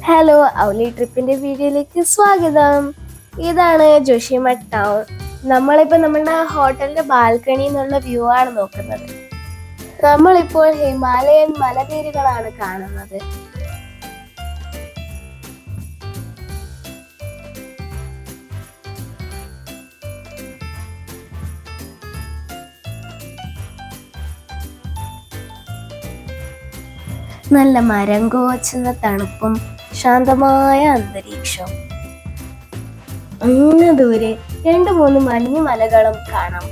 Hello, ഔലി ട്രിപ്പിന്റെ വീഡിയോയിലേക്ക് സ്വാഗതം. ഇതാണ് ജോഷിമ ടൗൺ. നമ്മളിപ്പോൾ നമ്മുടെ ഹോട്ടലിന്റെ ബാൽക്കണി എന്നുള്ള വ്യൂ ആണ് നോക്കുന്നത്. നമ്മളിപ്പോൾ ഹിമാലയൻ മലനിരകളാണ് കാണുന്നത്. നല്ല മരം കോച്ചുന്ന തണുപ്പും ശാന്തമായ അന്തരീക്ഷം. അങ്ങ് ദൂരെ 2-3 മഞ്ഞു മലകളും കാണാം.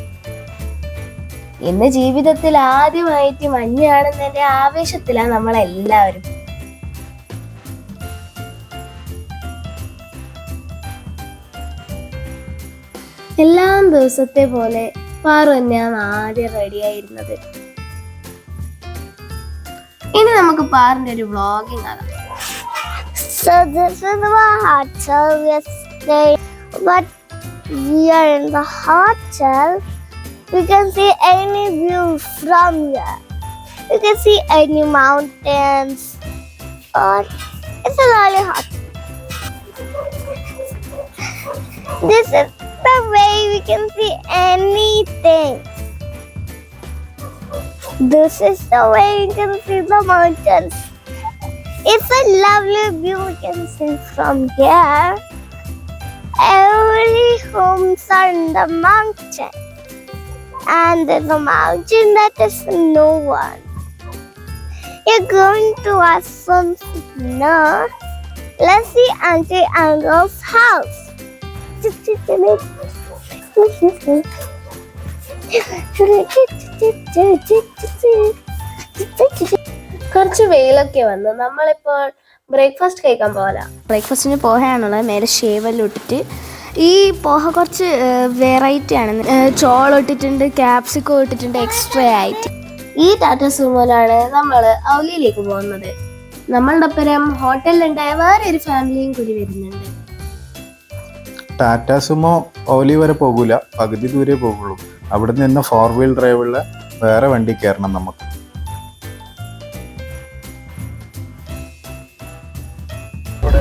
ഇന്ന് ജീവിതത്തിൽ ആദ്യമായിട്ട് മഞ്ഞ് കാണുന്നതിന്റെ ആവേശത്തിലാണ് നമ്മളെല്ലാവരും. എല്ലാ ദിവസത്തെ പോലെ പാറു തന്നെയാണ് ആദ്യം റെഡിയായിരുന്നത്. ഇനി നമുക്ക് പാറിന്റെ ഒരു വ്ളോഗിങ് ആകാം. So this is our hotel. We are staying, but we are in the hotel. We can see any view from here. We can see any mountains, or it's a lovely hotel. This is the way we can see anything. This is the way you can see the mountains. It's a lovely view we can see from here. Every homes are in the mountain. And there's a mountain that is no one. You're going to have some dinner. Let's see Auntie Angel's house. കുറച്ച് വെയിലൊക്കെ വന്നു. നമ്മളിപ്പോൾ breakfast കഴിക്കാൻ പോകല. ബ്രേക്ക്ഫാസ്റ്റിന് പോഹയാണുള്ളത്. മേലെ ഷേവെല്ലാം ഇട്ടിട്ട്, ഈ പോഹ കുറച്ച് വെറൈറ്റി ആണ്. ചോളം ക്യാപ്സിക്കം ഇട്ടിട്ടുണ്ട് എക്സ്ട്രാ ആയിട്ട്. ഈ ടാറ്റ സുമോയിലാണ് നമ്മൾ ഔലിയിലേക്ക് പോകുന്നത്. നമ്മളുടെ ഒപ്പം ഹോട്ടലിലുണ്ടായ വേറെ ഒരു ഫാമിലിയും കൂടി വരുന്നുണ്ട്. ടാറ്റ സുമോ ഔലി വരെ പോകൂല, പകുതി ദൂരെ പോകുള്ളൂ. അവിടെ നിന്ന് 4 വീൽ ഡ്രൈവുള്ള വേറെ വണ്ടി കയറണം നമുക്ക്.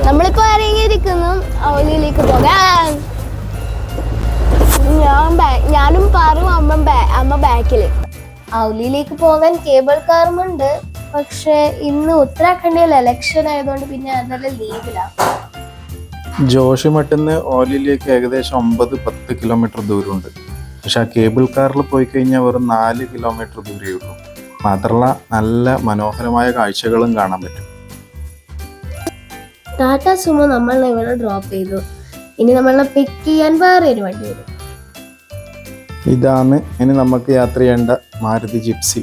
നമ്മളിപ്പോ ഇറങ്ങിയിരിക്കുന്നു ഔലിയിലേക്ക് പോകാൻ. ഞാനും പാറും അമ്മ ബാക്കില്. ഔലിയിലേക്ക് പോകാൻ കേബിൾ കാറുമുണ്ട്. പക്ഷെ ഇന്ന് ഉത്തരാഖണ്ഡിൽ ഇലക്ഷൻ ആയതുകൊണ്ട് പിന്നെ അതെല്ലാം ലീവിലാണ്. ജോഷിമട്ടിന്ന് ഓലിയിലേക്ക് ഏകദേശം 9-10 കിലോമീറ്റർ ദൂരമുണ്ട്. പക്ഷെ ആ കേബിൾ കാറിൽ പോയി കഴിഞ്ഞാൽ വെറും 4 കിലോമീറ്റർ ദൂരമേ ഉള്ളൂ. മാത്രമല്ല നല്ല മനോഹരമായ കാഴ്ചകളും കാണാൻ പറ്റും. ടാറ്റ സുമോ നമ്മളെ ഇവിടെ ഡ്രോപ്പ് ചെയ്തു. ഇനി നമ്മളെ പിക്ക് ചെയ്യാൻ വേറെ ഒരു വണ്ടി വരും. ഇതാണ് ഇനി നമുക്ക് യാത്ര ചെയ്യേണ്ട മാരുതി ജിപ്സി.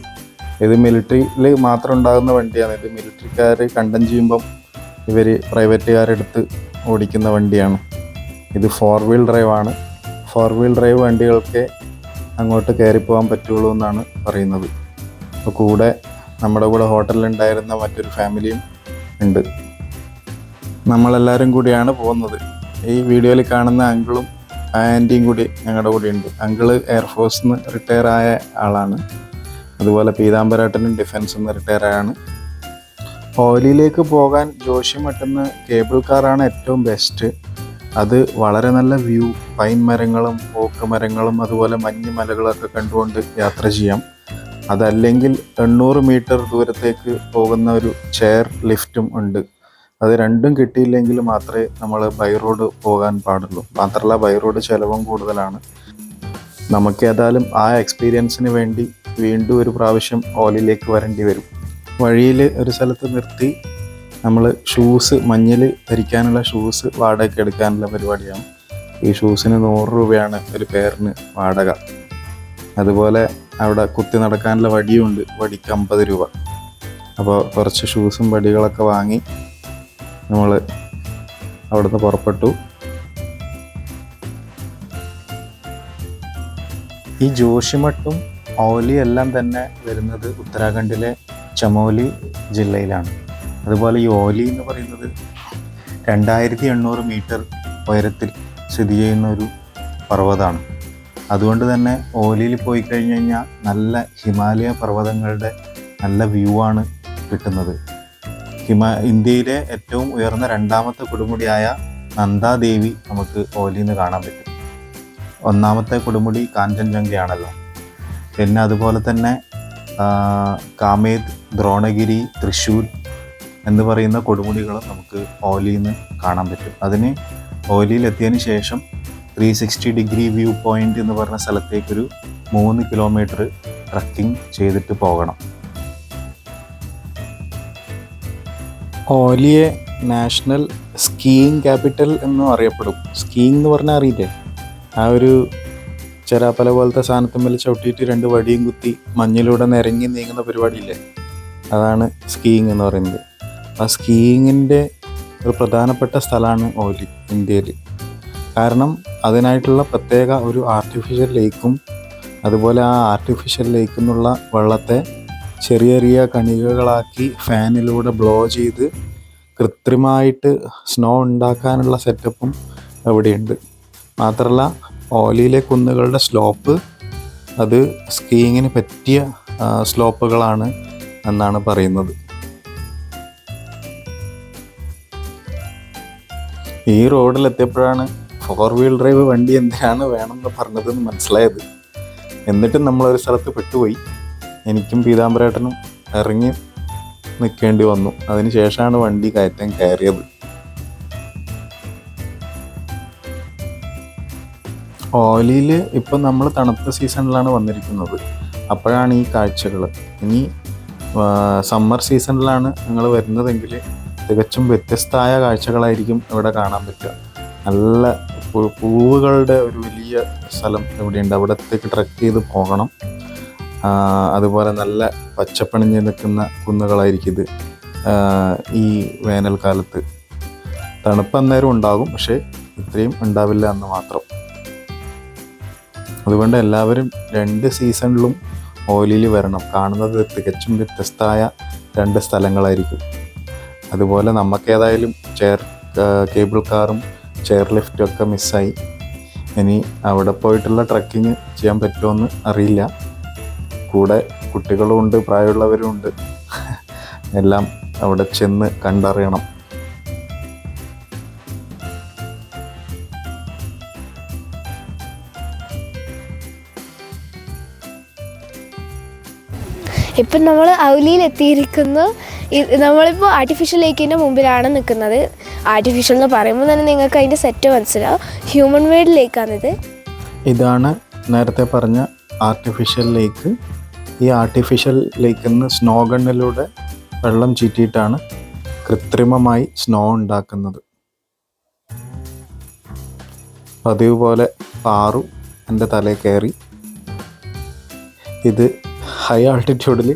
ഇത് മിലിറ്ററിയിൽ മാത്രം ഉണ്ടാകുന്ന വണ്ടിയാണ്. ഇത് മിലിറ്ററിക്കാർ കണ്ടം ചെയ്യുമ്പം ഇവർ പ്രൈവറ്റുകാരെടുത്ത് ഓടിക്കുന്ന വണ്ടിയാണ്. ഇത് 4 വീൽ ഡ്രൈവ് ആണ്. 4 വീൽ ഡ്രൈവ് വണ്ടികൾക്ക് അങ്ങോട്ട് കയറിപ്പോകാൻ പറ്റുള്ളൂ എന്നാണ് പറയുന്നത്. അപ്പോൾ കൂടെ നമ്മുടെ കൂടെ ഹോട്ടലിലുണ്ടായിരുന്ന മറ്റൊരു ഫാമിലിയും ഉണ്ട്. നമ്മളെല്ലാവരും കൂടിയാണ് പോകുന്നത്. ഈ വീഡിയോയിൽ കാണുന്ന അങ്കിളും ആൻറ്റിയും കൂടി ഞങ്ങളുടെ കൂടെ ഉണ്ട്. അങ്കിള് എയർഫോഴ്സിൽ നിന്ന് റിട്ടയർ ആയ ആളാണ്. അതുപോലെ പീതാംബരേട്ടനും ഡിഫൻസിൽ നിന്ന് റിട്ടയർ ആയാണ്. ഓലിയിലേക്ക് പോകാൻ ജോഷിമട്ടിന്ന് കേബിൾ കാറാണ് ഏറ്റവും ബെസ്റ്റ്. അത് വളരെ നല്ല വ്യൂ, പൈൻ മരങ്ങളും ഓക്ക് മരങ്ങളും അതുപോലെ മഞ്ഞ് മലകളൊക്കെ കണ്ടുകൊണ്ട് യാത്ര ചെയ്യാം. അതല്ലെങ്കിൽ 800 മീറ്റർ ദൂരത്തേക്ക് പോകുന്ന ഒരു ചെയർ ലിഫ്റ്റും ഉണ്ട്. അത് രണ്ടും കിട്ടിയില്ലെങ്കിൽ മാത്രമേ നമ്മൾ ബൈ റോഡ് പോകാൻ പാടുള്ളൂ. മാത്രമല്ല ബൈ റോഡ് ചിലവും കൂടുതലാണ്. നമുക്ക് ഏതായാലും ആ എക്സ്പീരിയൻസിന് വേണ്ടി വീണ്ടും ഒരു പ്രാവശ്യം ഓലിയിലേക്ക് വരേണ്ടി വരും. വഴിയിൽ ഒരു സ്ഥലത്ത് നിർത്തി നമ്മൾ ഷൂസ്, മഞ്ഞിൽ ധരിക്കാനുള്ള ഷൂസ് വാടകയ്ക്ക് എടുക്കാനുള്ള പരിപാടിയാണ്. ഈ ഷൂസിന് 100 രൂപയാണ് ഒരു പെയറിന് വാടക. അതുപോലെ അവിടെ കുത്തി നടക്കാനുള്ള വടിയുണ്ട്, വടിക്ക് 50 രൂപ. അപ്പോൾ കുറച്ച് ഷൂസും വടികളൊക്കെ വാങ്ങി നമ്മൾ അവിടുന്ന് പുറപ്പെട്ടു. ഈ ജോഷിമട്ടും ഔലി എല്ലാം തന്നെ വരുന്നത് ഉത്തരാഖണ്ഡിലെ ചമോലി ജില്ലയിലാണ്. അതുപോലെ ഈ ഓലി എന്ന് പറയുന്നത് 2800 മീറ്റർ ഉയരത്തിൽ സ്ഥിതി ചെയ്യുന്ന ഒരു പർവ്വതമാണ്. അതുകൊണ്ട് തന്നെ ഓലിയിൽ പോയി കഴിഞ്ഞ് കഴിഞ്ഞാൽ നല്ല ഹിമാലയ പർവ്വതങ്ങളുടെ നല്ല വ്യൂ ആണ് കിട്ടുന്നത്. ഇന്ത്യയിലെ ഏറ്റവും ഉയർന്ന രണ്ടാമത്തെ കൊടുമുടിയായ നന്ദാദേവി നമുക്ക് ഓലിയിൽ നിന്ന് കാണാൻ പറ്റും. ഒന്നാമത്തെ കൊടുമുടി കാഞ്ചൻജംഗയാണല്ലോ. പിന്നെ അതുപോലെ തന്നെ കാമേദ്, ദ്രോണഗിരി, തൃശ്ശൂർ എന്ന് പറയുന്ന കൊടുമുടികളും നമുക്ക് ഓലിയിൽ നിന്ന് കാണാൻ പറ്റും. അതിന് ഓലിയിൽ എത്തിയതിന് ശേഷം 360 ഡിഗ്രി വ്യൂ പോയിന്റ് എന്ന് പറഞ്ഞ സ്ഥലത്തേക്കൊരു 3 കിലോമീറ്റർ ട്രക്കിംഗ് ചെയ്തിട്ട് പോകണം. ഓലിയെ നാഷണൽ സ്കീയിങ് ക്യാപിറ്റൽ എന്നും അറിയപ്പെടും. സ്കീയിങ് എന്ന് പറഞ്ഞാൽ അറിയില്ലേ, ആ ഒരു ചെറാപ്പല പോലത്തെ സാധനത്തുമ്മൽ ചവിട്ടിയിട്ട് 2 വടിയും കുത്തി മഞ്ഞിലൂടെ നിരങ്ങി നീങ്ങുന്ന പരിപാടിയില്ലേ, അതാണ് സ്കീയിങ് എന്ന് പറയുന്നത്. ആ സ്കീയിങ്ങിൻ്റെ ഒരു പ്രധാനപ്പെട്ട സ്ഥലമാണ് ഓലി ഇന്ത്യയിൽ. കാരണം അതിനായിട്ടുള്ള പ്രത്യേക ഒരു ആർട്ടിഫിഷ്യൽ ലേക്കും, അതുപോലെ ആ ആർട്ടിഫിഷ്യൽ ലേക്കിൽ നിന്നുള്ള വെള്ളത്തെ ചെറിയ ചെറിയ കണികകളാക്കി ഫാനിലൂടെ ബ്ലോ ചെയ്ത് കൃത്രിമമായിട്ട് സ്നോ ഉണ്ടാക്കാനുള്ള സെറ്റപ്പും അവിടെയുണ്ട്. മാത്രമല്ല ഓലിയിലെ കുന്നുകളുടെ സ്ലോപ്പ് അത് സ്കീയിങ്ങിന് പറ്റിയ സ്ലോപ്പുകളാണ് എന്നാണ് പറയുന്നത്. ഈ റോഡിലെത്തിയപ്പോഴാണ് 4 വീൽ ഡ്രൈവ് വണ്ടി എന്തിനാണ് വേണമെന്ന് പറഞ്ഞതെന്ന് മനസ്സിലായത്. എന്നിട്ടും നമ്മളൊരു സ്ഥലത്ത് പെട്ടുപോയി. എനിക്കും പീതാംബരേട്ടനും ഇറങ്ങി നിൽക്കേണ്ടി വന്നു. അതിന് ശേഷമാണ് വണ്ടി കയറിയത്. ഓലിയിൽ ഇപ്പം നമ്മൾ തണുത്ത സീസണിലാണ് വന്നിരിക്കുന്നത്. അപ്പോഴാണ് ഈ കാഴ്ചകൾ. ഇനി സമ്മർ സീസണിലാണ് നിങ്ങൾ വരുന്നതെങ്കിൽ തികച്ചും വ്യത്യസ്തമായ കാഴ്ചകളായിരിക്കും ഇവിടെ കാണാൻ പറ്റുക. നല്ല പൂവുകളുടെ ഒരു വലിയ സ്ഥലം ഇവിടെയുണ്ട്. അവിടത്തേക്ക് ട്രക്ക് ചെയ്ത് പോകണം. അതുപോലെ നല്ല പച്ചപ്പണിഞ്ഞ് നിൽക്കുന്ന കുന്നുകളായിരിക്കും ഇത്. ഈ വേനൽക്കാലത്ത് തണുപ്പ് അന്നേരം ഉണ്ടാകും, പക്ഷേ ഇത്രയും ഉണ്ടാവില്ല എന്ന് മാത്രം. അതുകൊണ്ട് എല്ലാവരും 2 സീസണിലും ഓലിയിൽ വരണം. കാണുന്നത് തികച്ചും വ്യത്യസ്തമായ 2 സ്ഥലങ്ങളായിരിക്കും. അതുപോലെ നമുക്കേതായാലും കേബിൾ കാറും ചെയർ ലിഫ്റ്റും ഒക്കെ മിസ്സായി. ഇനി അവിടെ പോയിട്ടുള്ള ട്രക്കിങ് ചെയ്യാൻ പറ്റുമോയെന്ന് അറിയില്ല. കൂടെ കുട്ടികളും ഉണ്ട്, പ്രായമുള്ളവരും ഉണ്ട്. എല്ലാം അവിടെ ചെന്ന് കണ്ടറിയണം. ഇപ്പം നമ്മൾ ഔലിയിൽ എത്തിയിരിക്കുന്നു. നമ്മളിപ്പോൾ ആർട്ടിഫിഷ്യൽ ലേക്കിൻ്റെ മുമ്പിലാണ് നിൽക്കുന്നത്. ആർട്ടിഫിഷ്യൽ എന്ന് പറയുമ്പോൾ തന്നെ നിങ്ങൾക്ക് അതിൻ്റെ സെറ്റ് മനസ്സിലാവും. ഹ്യൂമൻ മെയ്ഡ് ലേക്കാണിത്. ഇതാണ് നേരത്തെ പറഞ്ഞ ആർട്ടിഫിഷ്യൽ ലേക്ക്. ഈ ആർട്ടിഫിഷ്യൽ ലേക്കിൽ നിന്ന് സ്നോ ഗണ്ണിലൂടെ വെള്ളം ചീറ്റിയിട്ടാണ് കൃത്രിമമായി സ്നോ ഉണ്ടാക്കുന്നത്. പതിവ് പോലെ പാറു എൻ്റെ തലയിൽ കയറി. ഇത് ഹൈ ആൾട്ടിറ്റ്യൂഡിൽ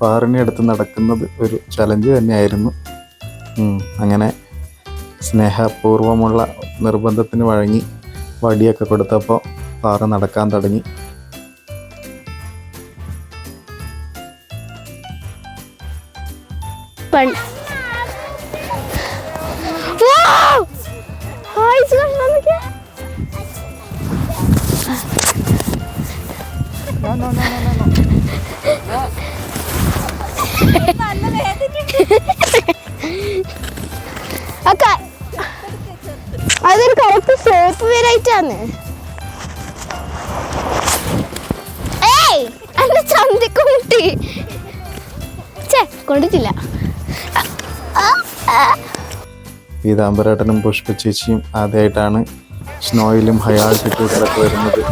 പാറിനെ അടുത്ത് നടക്കുന്നത് ഒരു ചലഞ്ച് തന്നെയായിരുന്നു. അങ്ങനെ സ്നേഹപൂർവമുള്ള നിർബന്ധത്തിന് വഴങ്ങി വടിയൊക്കെ കൊടുത്തപ്പോൾ പാറ നടക്കാൻ തുടങ്ങി. അതൊരു കറക്റ്റ് സോപ്പ് വെറൈറ്റിയാണ്. അല്ല ചന്തിക്കുട്ടി കൊണ്ടിട്ടില്ല. പീതാംബരേട്ടനും പുഷ്പ ചേച്ചിയും ആദ്യമായിട്ടാണ് സ്നോയിലും ഹൈ ആൾട്ടിറ്റ്യൂഡിലൊക്കെ വരുന്നത്.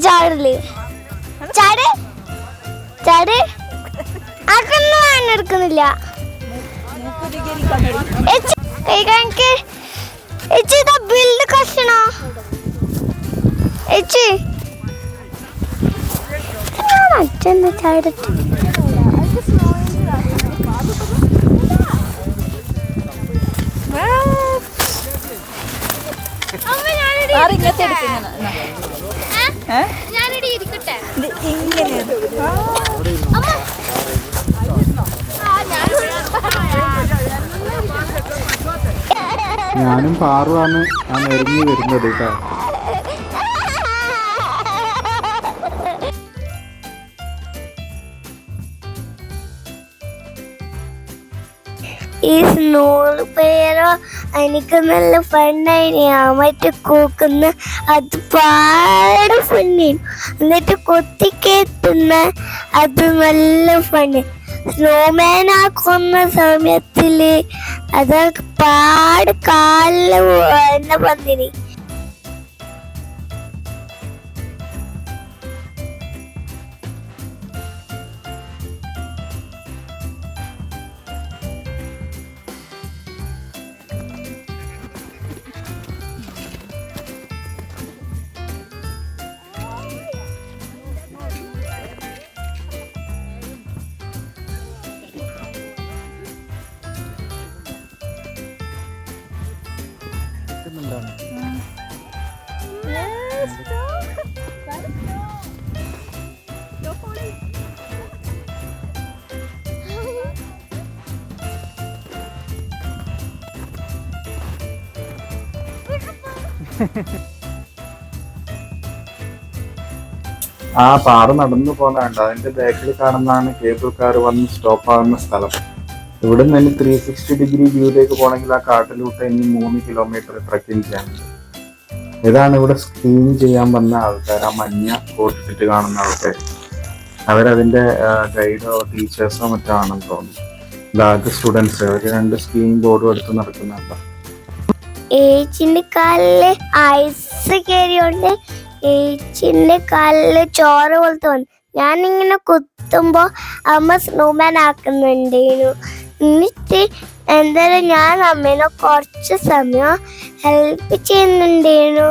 ചാടല്ലേ ചാട് ചാട് അതൊന്നും എടുക്കുന്നില്ല. ബില്ല് കഷണോ അച്ഛൻ്റെ ചാടട്ട്. ഇങ്ങനത്തെ എടുക്കുന്ന ഞാനിവിടെ ഇരിക്കട്ടെ. ഞാനും പാറുവാണ് ആ നെരുങ്ങി വരുന്നത് കേട്ടോ. ഈ സ്നോള് പേരോ എനിക്ക് നല്ല ഫണ്ണായിന്. മറ്റേ കൂക്കുന്ന അത് പാട് ഫണ്ണായിരുന്നു. എന്നിട്ട് കൊത്തിക്കേത്തുന്ന അത് നല്ല ഫണ്ണ്. സ്നോമാൻ ആക്കുന്ന സമയത്തില് അതൊക്കെ പാട് കാലില് എന്നെ വന്നിന്. ആ പാറ നടന്നു പോകുന്നുണ്ട്. അതിന്റെ ബാക്കിൽ കാണുന്നതാണ് കേബിൾ കാർ വന്ന് സ്റ്റോപ്പ് ആകുന്ന സ്ഥലം. ഇവിടെ നിന്ന് 360 ഡിഗ്രി വ്യൂയിലേക്ക് പോകണമെങ്കിൽ ആ കാട്ടിലൂട്ട് ഇനി 3 കിലോമീറ്റർ ട്രക്കിംഗ് ചെയ്യാനുണ്ട്. ഇതാണ് ഇവിടെ സ്കീം ചെയ്യാൻ വന്ന ആൾക്കാർ, ആ മഞ്ഞ കോട്ടിട്ട് കാണുന്ന ആൾക്കാർ. അവരതിന്റെ ഗൈഡോ ടീച്ചേഴ്സോ മറ്റോ ആണെന്ന് തോന്നുന്നു. ബാഗ് സ്റ്റുഡൻസ് അവർ 2 സ്കീം ബോർഡും എടുത്ത് നടക്കുന്നുണ്ട്. ഏച്ചിന്റെ കാലില് ഐസ് കയറിയോണ്ട് ഏച്ചിന്റെ കാലില് ചോറ് പോലത്തെ വന്നു. ഞാനിങ്ങനെ കുത്തുമ്പോ അമ്മ സ്നോമാൻ ആക്കുന്നുണ്ടേനു. എന്നിട്ട് എന്തായാലും ഞാൻ അമ്മേനെ കുറച്ച് സമയം ഹെൽപ്പ് ചെയ്യുന്നുണ്ടേനു.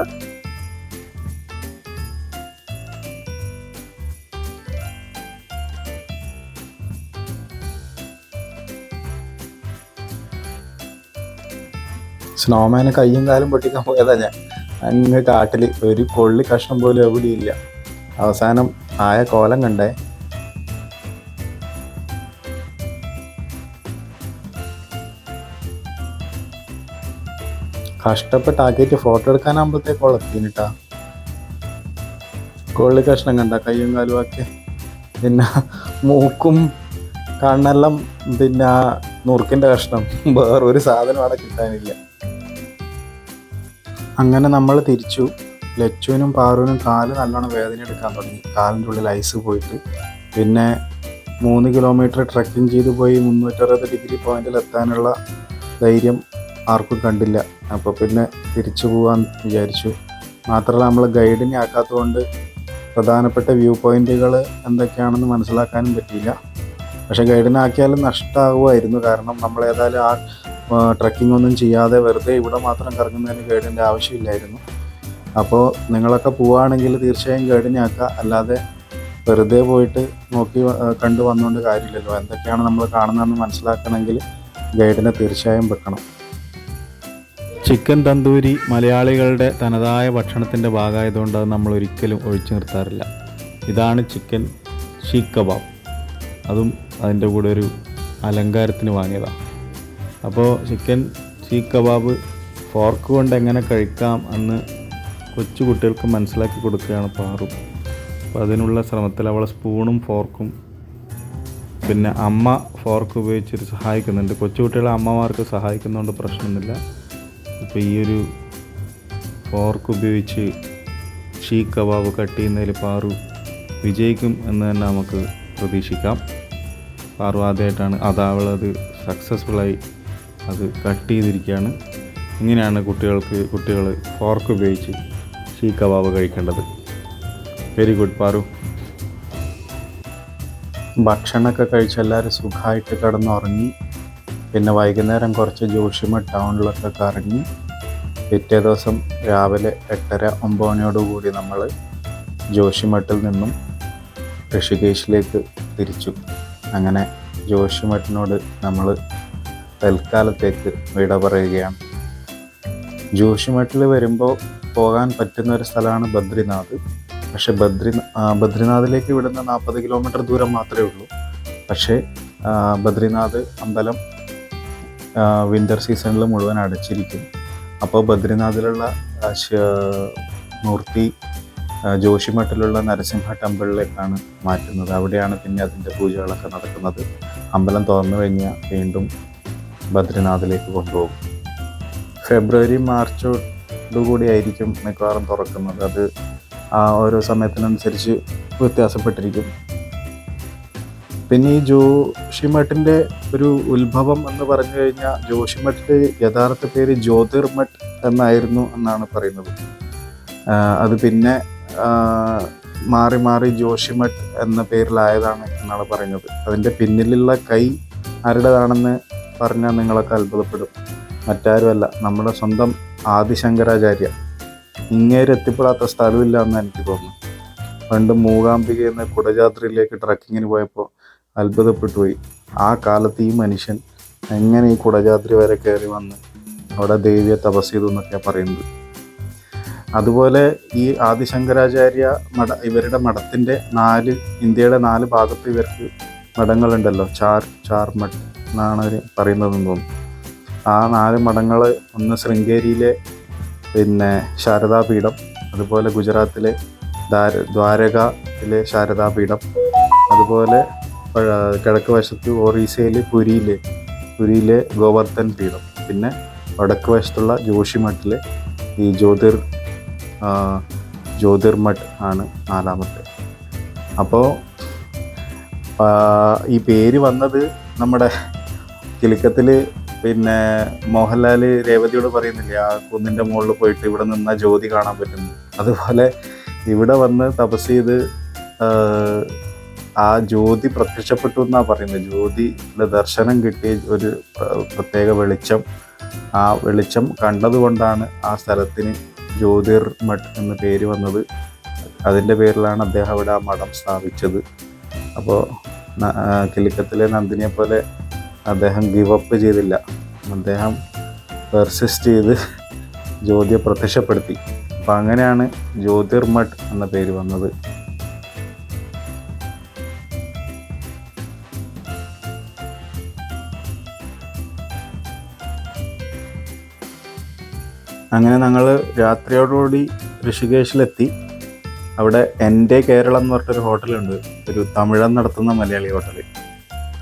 സ്നോമാന് കയ്യും കാലും പൊട്ടിക്കാൻ പോയതാ ഞാൻ. അങ്ങ് കാട്ടിൽ ഒരു കൊള്ളി കഷ്ണം പോലും എവിടെയില്ല. അവസാനം ആയ കോലം കണ്ടേ. കഷ്ടപ്പെട്ടാക്കിയിട്ട് ഫോട്ടോ എടുക്കാനാകുമ്പോഴത്തേക്കോളം എത്തിനിട്ടാ. കൊള്ളി കഷ്ണം കണ്ട കയ്യും കാലും ആക്കി. പിന്നെ മൂക്കും കണ്ണെല്ലാം പിന്നെ നുറുക്കിൻ്റെ കഷ്ണം, വേറൊരു സാധനം അവിടെ കിട്ടാനില്ല. അങ്ങനെ നമ്മൾ തിരിച്ചു. ലച്ചുവിനും പാറുവിനും കാല് നല്ലോണം വേദന എടുക്കാൻ തുടങ്ങി. കാലിൻ്റെ ഉള്ളിൽ ഐസ് പോയിട്ട്. പിന്നെ 3 കിലോമീറ്റർ ട്രക്കിംഗ് ചെയ്ത് പോയി 360 ഡിഗ്രി പോയിന്റിൽ എത്താനുള്ള ധൈര്യം ആർക്കും കണ്ടില്ല. അപ്പോൾ പിന്നെ തിരിച്ചു പോകാൻ വിചാരിച്ചു. മാത്രമല്ല നമ്മൾ ഗൈഡിനെ ആക്കാത്തതുകൊണ്ട് പ്രധാനപ്പെട്ട വ്യൂ പോയിന്റുകൾ എന്തൊക്കെയാണെന്ന് മനസ്സിലാക്കാനും പറ്റിയില്ല. പക്ഷേ ഗൈഡിനെ ആക്കിയാലും നഷ്ടമാകുമായിരുന്നു. കാരണം നമ്മൾ ഏതായാലും ആ ട്രക്കിംഗ് ഒന്നും ചെയ്യാതെ വെറുതെ ഇവിടെ മാത്രം കറങ്ങുന്നതിന് ഗൈഡിൻ്റെ ആവശ്യമില്ലായിരുന്നു. അപ്പോൾ നിങ്ങളൊക്കെ പോവുകയാണെങ്കിൽ തീർച്ചയായും ഗൈഡിനെ ആക്കുക. അല്ലാതെ വെറുതെ പോയിട്ട് നോക്കി കണ്ടു വന്നുകൊണ്ട് കാര്യമില്ലല്ലോ. എന്തൊക്കെയാണ് നമ്മൾ കാണുന്നതെന്ന് മനസ്സിലാക്കണമെങ്കിൽ ഗൈഡിനെ തീർച്ചയായും വെക്കണം. ചിക്കൻ തന്തൂരി മലയാളികളുടെ തനതായ ഭക്ഷണത്തിൻ്റെ ഭാഗമായതുകൊണ്ട് അത് നമ്മൾ ഒരിക്കലും ഒഴിച്ചു നിർത്താറില്ല. ഇതാണ് ചിക്കൻ ഷീഖ് കബാബ്. അതും അതിൻ്റെ കൂടെ ഒരു അലങ്കാരത്തിന് വാങ്ങിയതാണ്. അപ്പോൾ ചിക്കൻ ഷീഖ് കബാബ് ഫോർക്ക് കൊണ്ട് എങ്ങനെ കഴിക്കാം എന്ന് കൊച്ചു കുട്ടികൾക്ക് മനസ്സിലാക്കി കൊടുക്കുകയാണ് പാറു. അപ്പോൾ അതിനുള്ള ശ്രമത്തിൽ അവളെ സ്പൂണും ഫോർക്കും പിന്നെ അമ്മ ഫോർക്ക് ഉപയോഗിച്ചിട്ട് സഹായിക്കുന്നുണ്ട്. കൊച്ചുകുട്ടികളെ അമ്മമാർക്ക് സഹായിക്കുന്നതുകൊണ്ട് പ്രശ്നമൊന്നുമില്ല. ഇപ്പോൾ ഈ ഒരു ഫോർക്ക് ഉപയോഗിച്ച് ഷീഖ് കബാബ് കട്ട് ചെയ്യുന്നതിൽ പാറു വിജയിക്കും എന്ന് തന്നെ നമുക്ക് പ്രതീക്ഷിക്കാം. പാറു ആദ്യമായിട്ടാണ് അവളത് സക്സസ്ഫുള്ളായി അത് കട്ട് ചെയ്തിരിക്കുകയാണ്. ഇങ്ങനെയാണ് കുട്ടികൾ ഫോർക്ക് ഉപയോഗിച്ച് ഷീഖ് കബാബ് കഴിക്കേണ്ടത്. Very good Paru. ഭക്ഷണമൊക്കെ കഴിച്ച് എല്ലാവരും സുഖമായിട്ട് കിടന്നുറങ്ങി. പിന്നെ വൈകുന്നേരം കുറച്ച് ജോഷിമ ടൗണിലൊക്കെ കറങ്ങി. പിറ്റേ ദിവസം രാവിലെ 8:30-9 മണിയോടുകൂടി നമ്മൾ ജോഷിമഠിൽ നിന്നും ഋഷികേശിലേക്ക് തിരിച്ചു. അങ്ങനെ ജോഷിമഠിനോട് നമ്മൾ തൽക്കാലത്തേക്ക് വിട പറയുകയാണ്. ജോഷിമഠിൽ വരുമ്പോൾ പോകാൻ പറ്റുന്ന ഒരു സ്ഥലമാണ് ബദ്രിനാഥ്. പക്ഷേ ബദ്രിനാഥിലേക്ക് ഇവിടുന്ന് 40 കിലോമീറ്റർ ദൂരം മാത്രമേ ഉള്ളൂ. പക്ഷേ ബദ്രിനാഥ് അമ്പലം വിൻ്റർ സീസണിൽ മുഴുവൻ അടച്ചിരിക്കും. അപ്പോൾ ബദ്രിനാഥിലുള്ള മൂർത്തി ജോഷിമഠിലുള്ള നരസിംഹ ടെമ്പിളിലേക്കാണ് മാറ്റുന്നത്. അവിടെയാണ് പിന്നെ അതിൻ്റെ പൂജകളൊക്കെ നടക്കുന്നത്. അമ്പലം തുറന്നു കഴിഞ്ഞാൽ വീണ്ടും ബദ്രിനാഥിലേക്ക് കൊണ്ടുപോകും. ഫെബ്രുവരി മാർച്ചോടുകൂടി ആയിരിക്കും മിക്കവാറും തുറക്കുന്നത്. അത് ആ ഓരോ സമയത്തിനനുസരിച്ച് വ്യത്യാസപ്പെട്ടിരിക്കും. പിന്നെ ഈ ജോഷിമഠിൻ്റെ ഒരു ഉത്ഭവം എന്ന് പറഞ്ഞു കഴിഞ്ഞാൽ ജോഷിമഠിൻ്റെ യഥാർത്ഥ പേര് ജ്യോതിർമഠ് എന്നാണ് പറയുന്നത്. അത് പിന്നെ മാറി മാറി ജോഷിമഠ് എന്ന പേരിലായതാണ് എന്നാണ് പറയുന്നത്. അതിൻ്റെ പിന്നിലുള്ള കൈ ആരുടേതാണെന്ന് പറഞ്ഞാൽ നിങ്ങളൊക്കെ അത്ഭുതപ്പെടും. മറ്റാരുമല്ല, നമ്മുടെ സ്വന്തം ആദിശങ്കരാചാര്യ. ഇങ്ങേര് എത്തിപ്പെടാത്ത സ്ഥലമില്ല എന്ന് എനിക്ക് തോന്നുന്നു. പണ്ട് മൂകാംബികയിൽ നിന്ന് കുടജാദ്രിയിലേക്ക് ട്രക്കിങ്ങിന് പോയപ്പോൾ അത്ഭുതപ്പെട്ടു പോയി. ആ കാലത്ത് ഈ മനുഷ്യൻ എങ്ങനെ ഈ കുടജാദ്രി വരെ കയറി വന്ന് അവിടെ ദേവിയെ തപസ് ചെയ്തു എന്നൊക്കെയാണ് പറയുന്നത്. അതുപോലെ ഈ ആദിശങ്കരാചാര്യ ഇവരുടെ മഠത്തിൻ്റെ ഇന്ത്യയുടെ 4 ഭാഗത്ത് ഇവർക്ക് മഠങ്ങളുണ്ടല്ലോ. ചാർ മഠ് എന്നാണ് അവർ പറയുന്നതെന്ന് തോന്നുന്നു. ആ 4 മഠങ്ങൾ, ഒന്ന് ശൃംഗേരിയിലെ പിന്നെ ശാരദാപീഠം, അതുപോലെ ഗുജറാത്തിലെ ദ്വാരകയിലെ ശാരദാപീഠം, അതുപോലെ കിഴക്ക് വശത്ത് ഒറീസയിലെ പുരിയിലെ ഗോവർദ്ധൻ പീഠം, പിന്നെ വടക്ക് വശത്തുള്ള ജോഷിമഠിലെ ഈ ജ്യോതിർമഠ് ആണ് 4ാമത്തെ. അപ്പോൾ ഈ പേര് വന്നത് നമ്മുടെ കിലുക്കത്തിൽ പിന്നെ മോഹൻലാൽ രേവതിയോട് പറയുന്നില്ലേ, ആ കുന്നിൻ്റെ മുകളിൽ പോയിട്ട് ഇവിടെ നിന്നാൽ ജ്യോതി കാണാൻ പറ്റുന്നു. അതുപോലെ ഇവിടെ വന്ന് തപസ് ചെയ്ത് ആ ജ്യോതി പ്രത്യക്ഷപ്പെട്ടു എന്നാണ് പറയുന്നത്. ജ്യോതിയുടെ ദർശനം കിട്ടിയ ഒരു പ്രത്യേക വെളിച്ചം, ആ വെളിച്ചം കണ്ടതുകൊണ്ടാണ് ആ സ്ഥലത്തിന് ജ്യോതിർമഠ് എന്ന പേര് വന്നത്. അതിൻ്റെ പേരിലാണ് അദ്ദേഹം അവിടെ ആ മഠം സ്ഥാപിച്ചത്. അപ്പോൾ കിലുക്കത്തിലെ നന്ദിനിയെ പോലെ അദ്ദേഹം ഗിവ് അപ്പ് ചെയ്തില്ല. അദ്ദേഹം പെർസിസ്റ്റ് ചെയ്ത് ജ്യോതിയെ പ്രത്യക്ഷപ്പെടുത്തി. അപ്പം അങ്ങനെയാണ് ജ്യോതിർമഠ് എന്ന പേര് വന്നത്. അങ്ങനെ ഞങ്ങൾ രാത്രിയോടുകൂടി ഋഷികേശിലെത്തി. അവിടെ എൻ്റെ കേരളം എന്ന് പറഞ്ഞിട്ടൊരു ഹോട്ടലുണ്ട്, ഒരു തമിഴൻ നടത്തുന്ന മലയാളി ഹോട്ടൽ.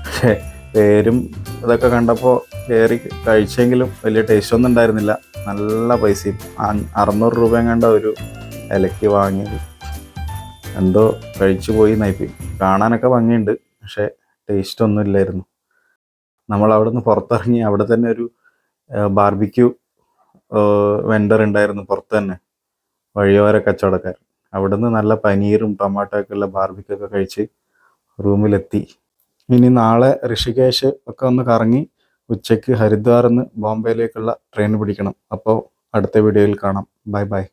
പക്ഷേ പേരും ഇതൊക്കെ കണ്ടപ്പോൾ കയറി കഴിച്ചെങ്കിലും വലിയ ടേസ്റ്റൊന്നും ഉണ്ടായിരുന്നില്ല. നല്ല പൈസയും, 600 രൂപയും കണ്ട ഒരു ഇലയ്ക്ക് വാങ്ങിയത്. എന്തോ കഴിച്ചു പോയി നയിപ്പോയി. കാണാനൊക്കെ ഭംഗിയുണ്ട്, പക്ഷേ ടേസ്റ്റൊന്നും ഇല്ലായിരുന്നു. നമ്മൾ അവിടെ നിന്ന് പുറത്തിറങ്ങി. അവിടെ തന്നെ ഒരു ബാർബിക്യൂ വെണ്ടർ ഉണ്ടായിരുന്നു പുറത്ത് തന്നെ, വഴിയോര കച്ചവടക്കാരൻ. അവിടെ നിന്ന് നല്ല പനീറും ടൊമാറ്റോ ഒക്കെ ഉള്ള ബാർബിക്യൂ ഒക്കെ കഴിച്ച് റൂമിലെത്തി. ഇനി നാളെ ഋഷികേശ് ഒക്കെ ഒന്ന് കറങ്ങി ഉച്ചയ്ക്ക് ഹരിദ്വാറിൽ നിന്ന് ബോംബെയിലേക്കുള്ള ട്രെയിൻ പിടിക്കണം. അപ്പോൾ അടുത്ത വീഡിയോയിൽ കാണാം. Bye bye.